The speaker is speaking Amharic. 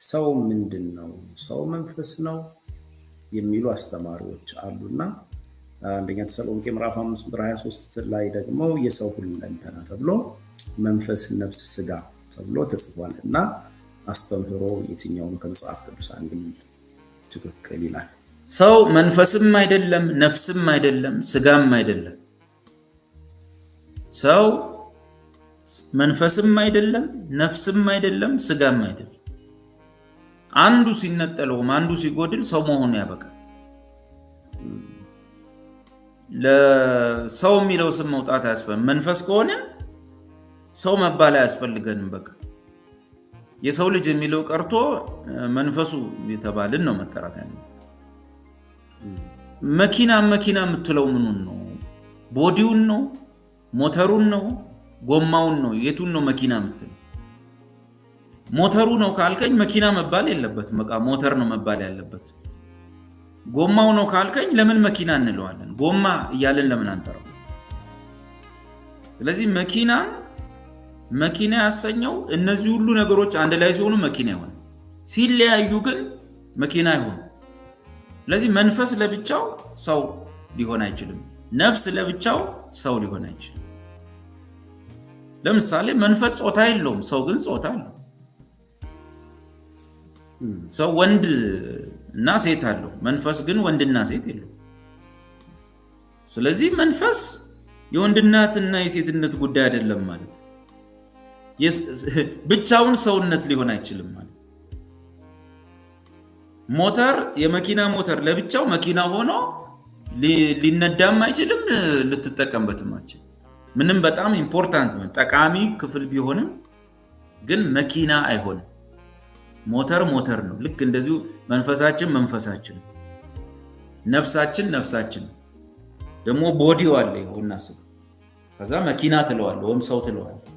ሰው ምንድነው? ሰው መንፈስ ነው የሚሉ አስተማሪዎች አሉና አንደኛ ተሰሎንቄ ምዕራፍ 5 ቁጥር 23 ላይ ደግሞ የሰው ሁለንተና ተብሎ መንፈስ፣ ነፍስ፣ ስጋ ተብሎ ተጽፏል እና አስተምህሮ የትኛው ነው ከመጽሐፍ ቅዱስ አንግል ትክክል ይላል? ሰው መንፈስም አይደለም፣ ነፍስም አይደለም፣ ስጋም አይደለም። ሰው መንፈስም አይደለም፣ ነፍስም አይደለም፣ ስጋም አይደለም። አንዱ ሲነጠለውም አንዱ ሲጎድል ሰው መሆኑ ያበቃል። ለሰው የሚለው ስም መውጣት አያስፈልግም። መንፈስ ከሆነ ሰው መባል አያስፈልገንም። በቃ የሰው ልጅ የሚለው ቀርቶ መንፈሱ የተባልን ነው መጠራት ያለው። መኪና የምትለው ምኑን ነው? ቦዲውን ነው? ሞተሩን ነው? ጎማውን ነው? የቱን ነው መኪና የምትለው? ሞተሩ ነው ካልከኝ መኪና መባል የለበትም። በቃ ሞተር ነው መባል ያለበት። ጎማው ነው ካልከኝ ለምን መኪና እንለዋለን? ጎማ እያለን ለምን አንጠራው? ስለዚህ መኪና ያሰኘው እነዚህ ሁሉ ነገሮች አንድ ላይ ሲሆኑ መኪና ይሆናል። ሲለያዩ ግን መኪና አይሆንም። ስለዚህ መንፈስ ለብቻው ሰው ሊሆን አይችልም። ነፍስ ለብቻው ሰው ሊሆን አይችልም። ለምሳሌ መንፈስ ጾታ የለውም፣ ሰው ግን ጾታ አለው። ሰው ወንድ እና ሴት አለው፣ መንፈስ ግን ወንድና ሴት የለውም። ስለዚህ መንፈስ የወንድነትና የሴትነት ጉዳይ አይደለም ማለት ነው። ብቻውን ሰውነት ሊሆን አይችልም ማለት። ሞተር የመኪና ሞተር ለብቻው መኪና ሆኖ ሊነዳም አይችልም፣ ልትጠቀምበትም አትችልም። ምንም በጣም ኢምፖርታንት ጠቃሚ ክፍል ቢሆንም ግን መኪና አይሆንም። ሞተር ነው። ልክ እንደዚሁ መንፈሳችን፣ ነፍሳችን ደግሞ ቦዲው አለ ይሆናል። ከዛ መኪና ትለዋለህ ወይም ሰው ትለዋለህ።